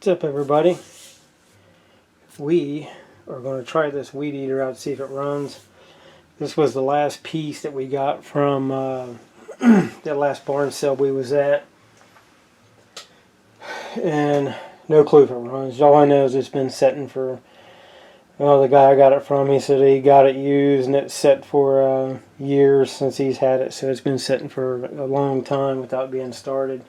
What's up, everybody? We are going to try this weed eater out to see if it runs. This was the last piece that we got from that last barn sale we was at, and no clue if it runs. All I know is it's been setting for, well, the guy I got it from, he said he got it used and it's set for years since he's had it, so it's been sitting for a long time without being started.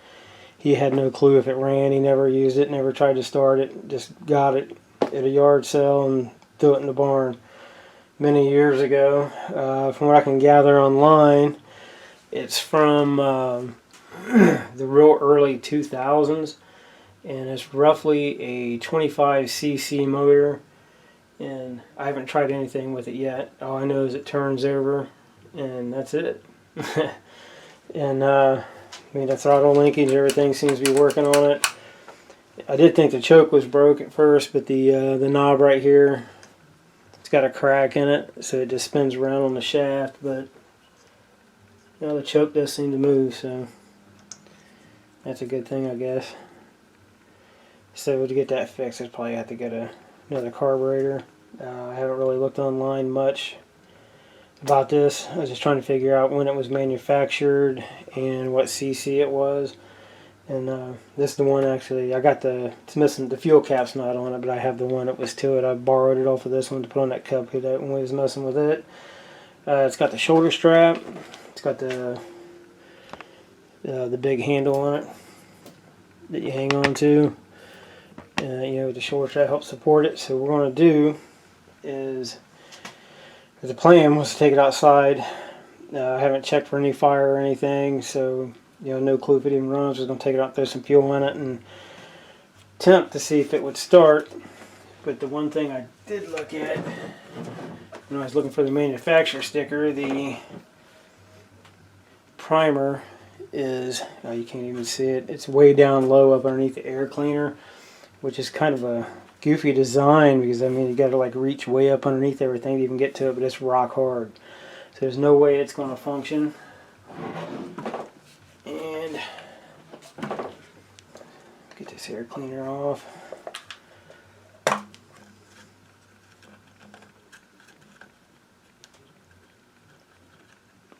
He had no clue if it ran. He never used it, never tried to start it, just got it at a yard sale and threw it in the barn many years ago. From what I can gather online, it's from the real early 2000s, and it's roughly a 25cc motor, and I haven't tried anything with it yet. All I know is it turns over, and that's it. And I mean, the throttle linkage, everything seems to be working on it. I did think the choke was broke at first, but the knob right here, it's got a crack in it, so it just spins around on the shaft. But you know, the choke does seem to move, so that's a good thing, I guess. So to get that fixed, I'd probably have to get another carburetor. I haven't really looked online much about this. I was just trying to figure out when it was manufactured and what cc it was. And this is the one, actually, I got it's missing, the fuel cap's not on it, but I have the one that was to it. I borrowed it off of this one to put on that cup when we was messing with it. It's got the shoulder strap. It's got the big handle on it that you hang on to. You know, the shoulder strap helps support it. So what we're going to do is, the plan was to take it outside. I haven't checked for any fire or anything, so you know, no clue if it even runs. Just gonna take it out, throw some fuel in it, and attempt to see if it would start. But the one thing I did look at when I was looking for the manufacturer sticker, the primer is, oh, you can't even see it. It's way down low up underneath the air cleaner, which is kind of a goofy design because, I mean, you got to like reach way up underneath everything to even get to it, but it's rock hard. So there's no way it's going to function. And get this air cleaner off.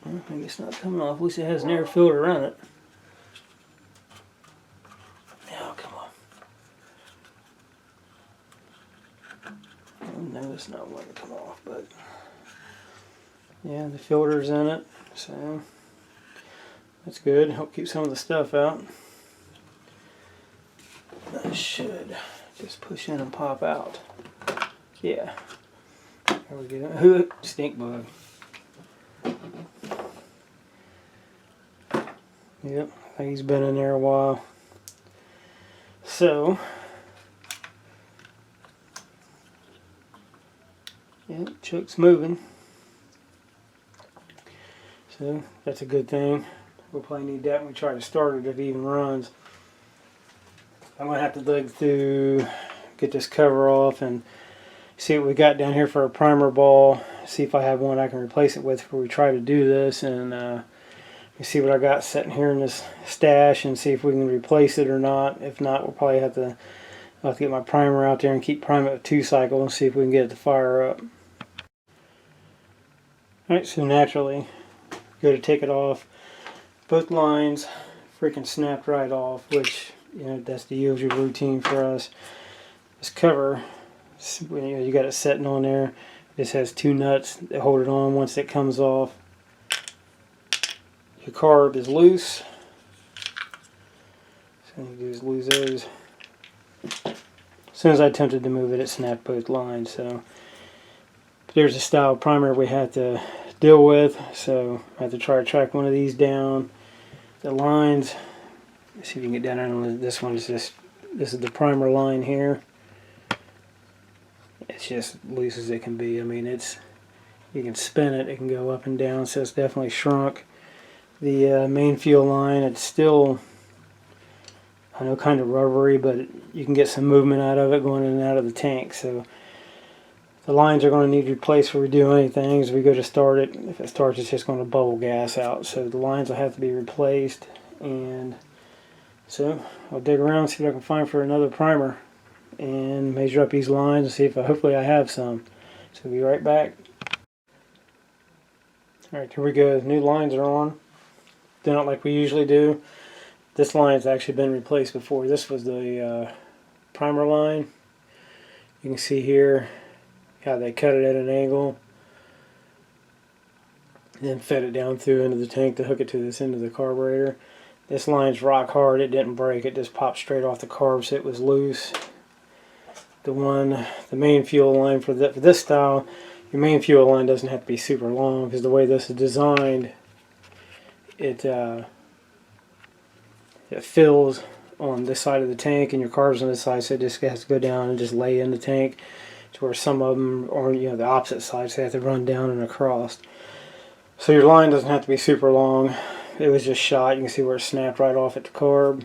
Well, maybe it's not coming off. At least it has an air filter around it. Oh, come on. No, it's not wanting to come off, but yeah, the filter's in it, so that's good. Help keep some of the stuff out. That should just push in and pop out. Yeah. There we go. Stink bug. Yep, I think he's been in there a while. So, yeah, choke's moving. So that's a good thing. We'll probably need that when we try to start it if it even runs. I'm going to have to dig through, get this cover off and see what we got down here for a primer ball. See if I have one I can replace it with before we try to do this. And see what I got sitting here in this stash and see if we can replace it or not. If not, we'll probably have to get my primer out there and keep priming it with 2-cycle and see if we can get it to fire up. Alright, so naturally, go to take it off. Both lines freaking snapped right off, which, you know, that's the usual routine for us. This cover, you know, you got it sitting on there. This has 2 nuts that hold it on once it comes off. Your carb is loose, so you just lose those. As soon as I attempted to move it, it snapped both lines. So there's a style primer we have to deal with, so I have to try to track one of these down. The lines, let's see if you can get down on this one. Is this is the primer line here. It's just loose as it can be. I mean, you can spin it, it can go up and down, so it's definitely shrunk. The main fuel line, it's still, I know, kind of rubbery, but you can get some movement out of it going in and out of the tank. So the lines are going to need replaced before we do anything. As we go to start it, if it starts, it's just going to bubble gas out. So the lines will have to be replaced. And so I'll dig around and see what I can find for another primer. and measure up these lines and see if hopefully I have some. So we'll be right back. Alright, here we go. New lines are on. They're not like we usually do. This line's actually been replaced before. This was the primer line. You can see here how they cut it at an angle, then fed it down through into the tank to hook it to this end of the carburetor. This line's rock hard. It didn't break. It just popped straight off the carb, so it was loose. The main fuel line for this style, your main fuel line doesn't have to be super long, because the way this is designed, it fills on this side of the tank, and your carb's on this side, so it just has to go down and just lay in the tank. To where some of them are, the opposite side, so they have to run down and across. So your line doesn't have to be super long. It was just shot. You can see where it snapped right off at the carb.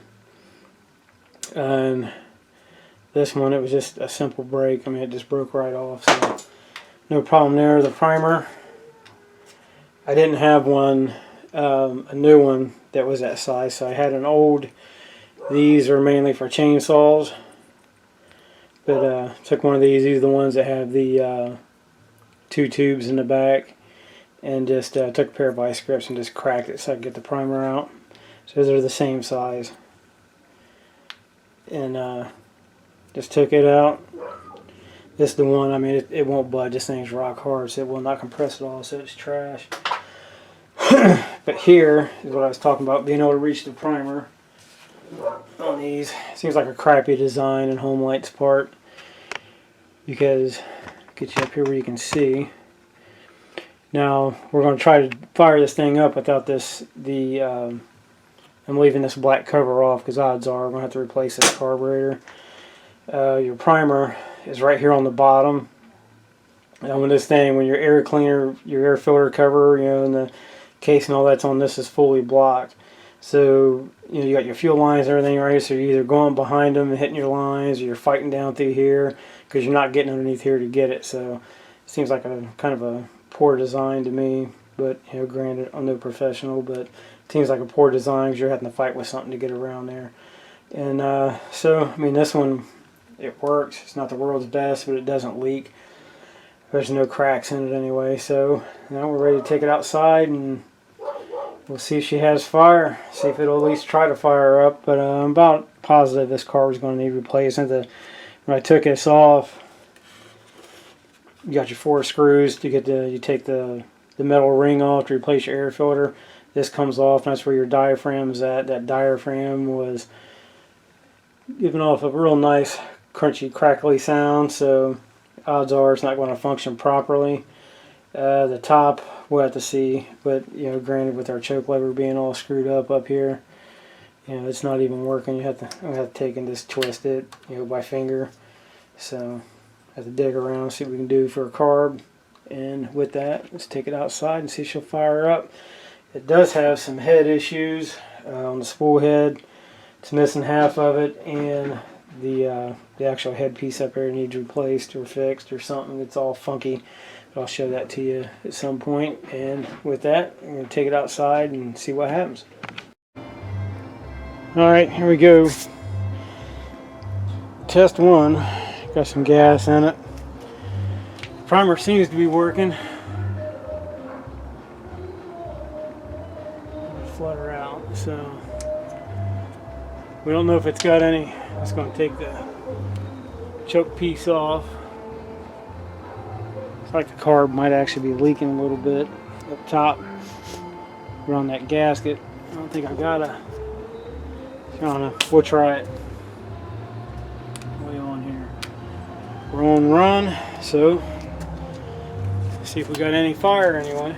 And this one, it was just a simple break. I mean, it just broke right off, so no problem there. The primer, I didn't have one, a new one that was that size, so I had an old. These are mainly for chainsaws, but took one of these. These are the ones that have the 2 tubes in the back, and just took a pair of vice grips and just cracked it so I could get the primer out. So they're the same size, and just took it out. This is the one. I mean, it won't budge. This thing's rock hard, so it will not compress at all. So it's trash. But here is what I was talking about, being able to reach the primer on these. Seems like a crappy design in Homelite's part, because get you up here where you can see. Now we're going to try to fire this thing up without I'm leaving this black cover off, because odds are we're going to have to replace this carburetor. Your primer is right here on the bottom. And when your air cleaner, your air filter cover, and the case and all that's on this is fully blocked. So you got your fuel lines and everything right here, so you're either going behind them and hitting your lines, or you're fighting down through here because you're not getting underneath here to get it. So it seems like a kind of a poor design to me, but granted, I'm no professional, but it seems like a poor design because you're having to fight with something to get around there. And so I mean, this one, it works. It's not the world's best, but it doesn't leak. There's no cracks in it anyway. So now we're ready to take it outside, and we'll see if she has fire. See if it'll at least try to fire her up. But I'm about positive this car is going to need replacement. When I took this off, you got your 4 screws to get you take the metal ring off to replace your air filter. This comes off, and that's where your diaphragm's at. That diaphragm was giving off a real nice crunchy, crackly sound, so odds are it's not going to function properly. The top, we'll have to see, but granted, with our choke lever being all screwed up here, it's not even working. I have to take and just twist it, by finger. So I have to dig around, see what we can do for a carb. And with that, let's take it outside and see if she'll fire her up. It does have some head issues on the spool head. It's missing half of it, and the actual headpiece up there needs replaced or fixed or something. It's all funky. But I'll show that to you at some point. And with that, I'm going to take it outside and see what happens. Alright, here we go. Test 1. Got some gas in it. Primer seems to be working. Flutter out, so we don't know if it's got any. It's going to take the choke piece off. It's like the carb might actually be leaking a little bit up top around that gasket. I don't think I got a. I don't know. We'll try it. Way on here. We're on run, so see if we got any fire anyway.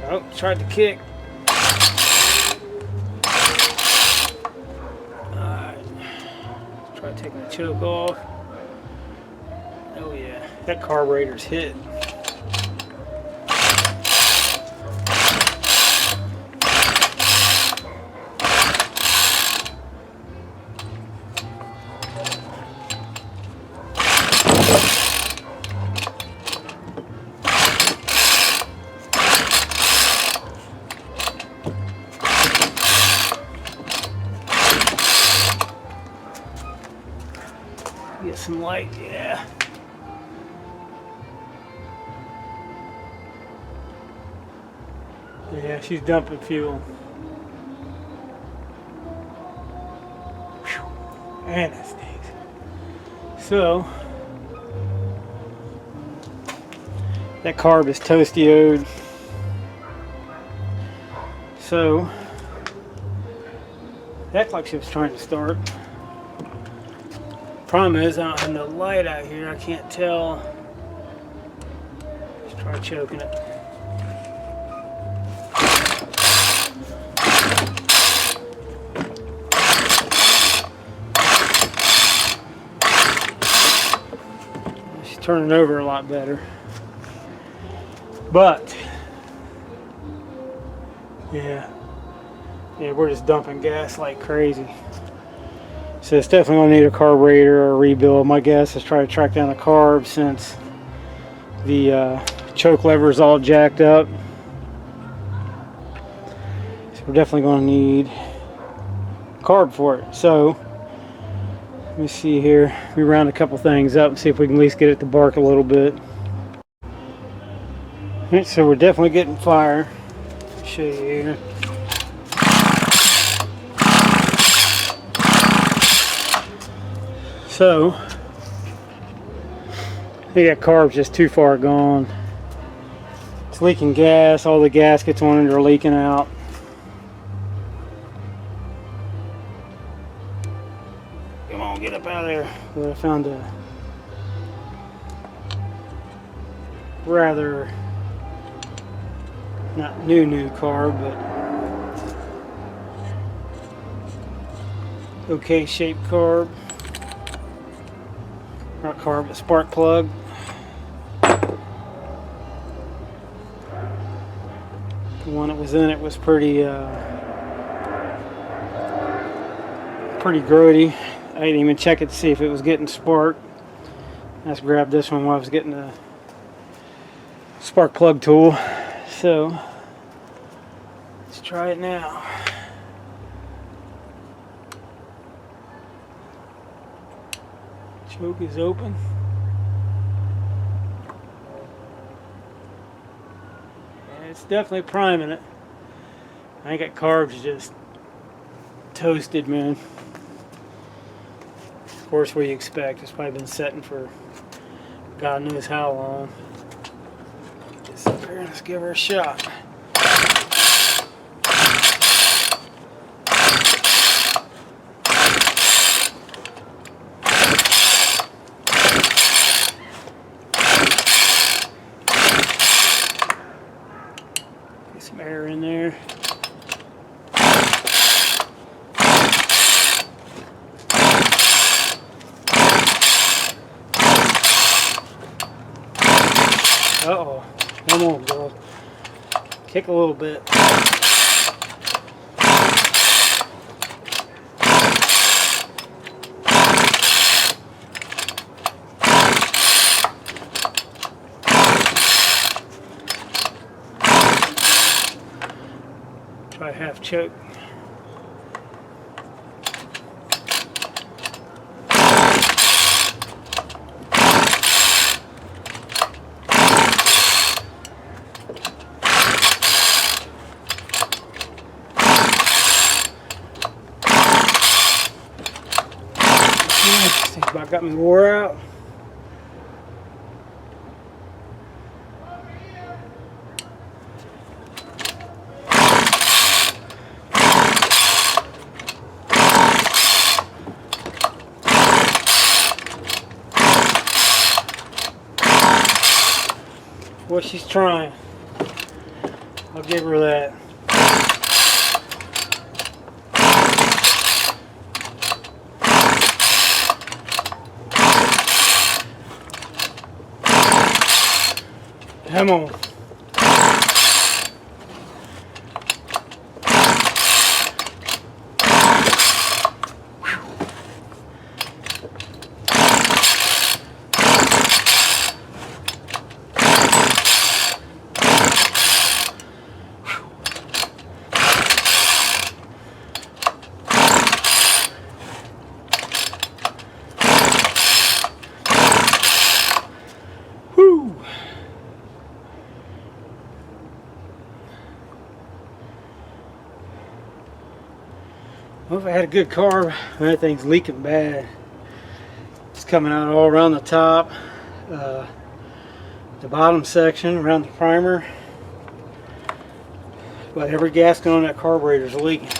Oh, tried to kick. Alright. Try taking the choke off. Oh yeah, that carburetor's hit. some light, yeah. Yeah, she's dumping fuel. Whew. Man, that stinks. So, that carb is toasty-o'd. So, that's like she was trying to start. Problem is, I don't have no light out here. I can't tell. Let's try choking it. She's turning over a lot better. But, yeah, we're just dumping gas like crazy. So it's definitely going to need a carburetor or a rebuild. My guess is try to track down the carb since the choke lever is all jacked up. So we're definitely going to need carb for it. So let me see here. We round a couple things up and see if we can at least get it to bark a little bit. Alright, so we're definitely getting fire. I'll show you here. So, I think that carb's just too far gone. It's leaking gas, all the gaskets on it are leaking out. Come on, get up out of there. But I found a rather, not new carb, but okay shaped carb. Not carb, but spark plug. The one that was in it was pretty grody. I didn't even check it to see if it was getting spark. I just grabbed this one while I was getting the spark plug tool. So let's try it now. Choke is open. And it's definitely priming it. I think that carb's just toasted, man. Of course, what do you expect? It's probably been setting for God knows how long. Get up here and let's give her a shot. Some air in there. Uh-oh. Come on, girl. Kick a little bit. Try half choke. Think about got me wore out. What she's trying. I'll give her that. Come on. Well, if I had a good carb, that thing's leaking bad. It's coming out all around the top, the bottom section, around the primer. But every gasket on that carburetor is leaking.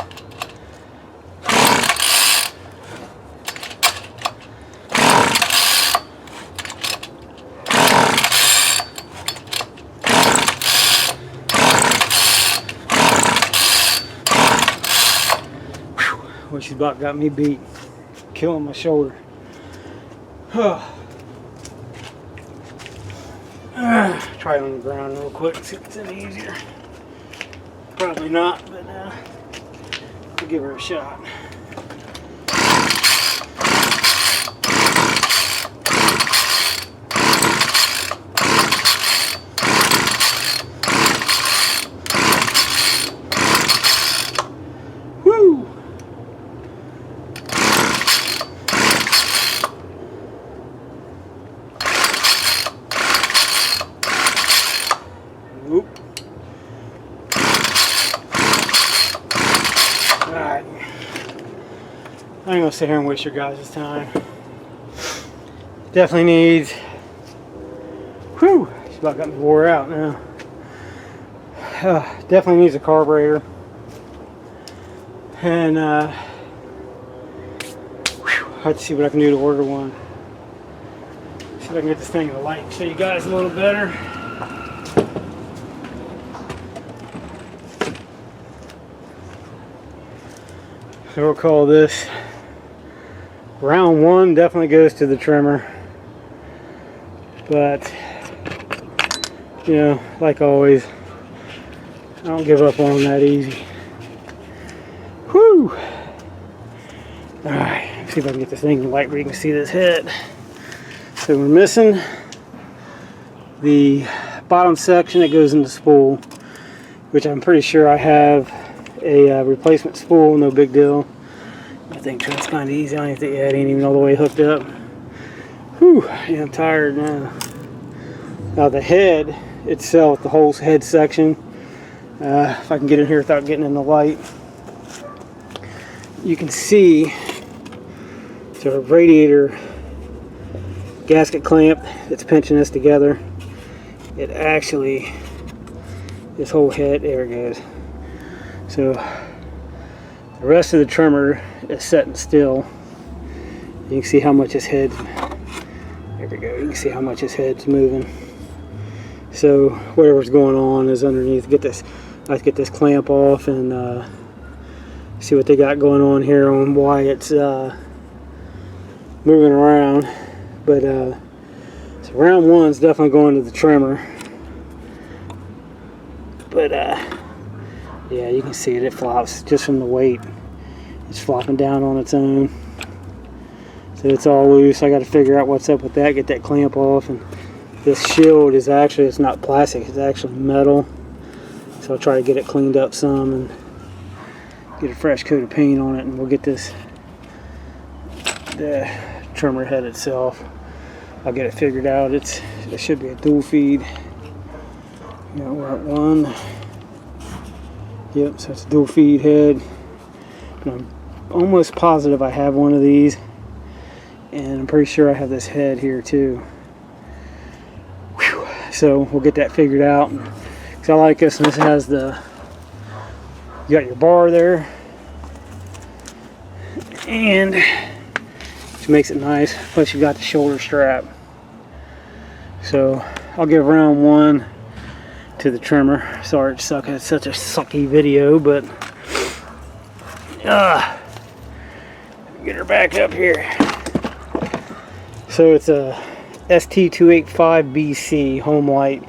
Well, she's about got me beat, killing my shoulder. Try it on the ground real quick, see if it's any easier. Probably not, but we'll give her a shot. Woo! Whoop. Alright. I ain't gonna sit here and waste your guys' time. Definitely needs. Whew! She's about got me wore out now. Definitely needs a carburetor. And I have to see what I can do to order one. See if I can get this thing in the light and show you guys a little better. So we'll call this round one. Definitely goes to the trimmer, but you know, like always, I don't give up on them that easy. Whew! Alright, let's see if I can get this thing in the light where you can see this head. So we're missing the bottom section that goes in the spool, which I'm pretty sure I have a replacement spool, no big deal. I think that's kind of easy. I don't even think it ain't even all the way hooked up. Whew, yeah, I'm tired now. Now the head itself, the whole head section, if I can get in here without getting in the light, you can see the radiator gasket clamp that's pinching this together. It actually, this whole head, there it goes. So the rest of the trimmer is setting still. You can see how much his head, there we go, you can see how much his head's moving. So whatever's going on is underneath. Let's get this clamp off and see what they got going on here on why it's moving around. But so round one's definitely going to the trimmer. But yeah, you can see it flops just from the weight. It's flopping down on its own. So it's all loose. I got to figure out what's up with that, get that clamp off. And this shield is actually, it's not plastic, it's actually metal. So I'll try to get it cleaned up some and get a fresh coat of paint on it, and we'll get this, the trimmer head itself, I'll get it figured out. It should be a dual feed. You know, we're at one. Yep, so it's a dual feed head. And I'm almost positive I have one of these, and I'm pretty sure I have this head here too. Whew. So we'll get that figured out. Because I like this, and this has the, you got your bar there, and which makes it nice. Plus you got the shoulder strap. So I'll give round one to the trimmer. Sorry it's such a sucky video, but get her back up here. So it's a ST-285BC Homelite,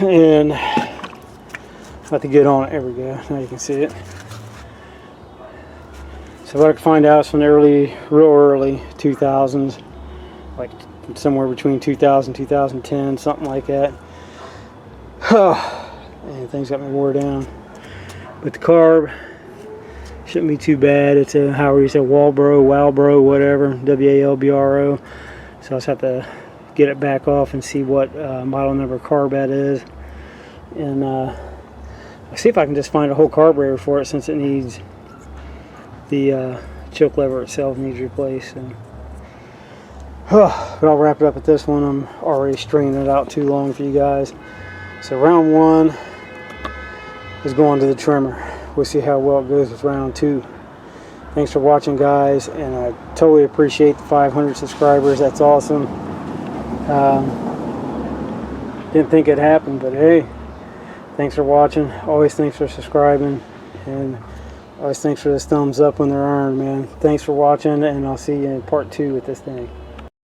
and about to get on it. There we go. Now you can see it. So what I can find out is from the real early 2000s, like somewhere between 2000 and 2010, something like that. And things got me wore down. But the carb shouldn't be too bad. It's a, however you say, Walbro, whatever, W-A-L-B-R-O. So I'll just have to get it back off and see what model number carb that is. And I'll see if I can just find a whole carburetor for it, since it needs the choke lever itself needs replaced. And, but I'll wrap it up at this one. I'm already stringing it out too long for you guys. So round 1 is going to the trimmer. We'll see how well it goes with round 2. Thanks for watching, guys, and I totally appreciate the 500 subscribers. That's awesome. Didn't think it'd happen, but hey, thanks for watching. Always thanks for subscribing, and always thanks for this thumbs up when they're earned, man. Thanks for watching, and I'll see you in part 2 with this thing.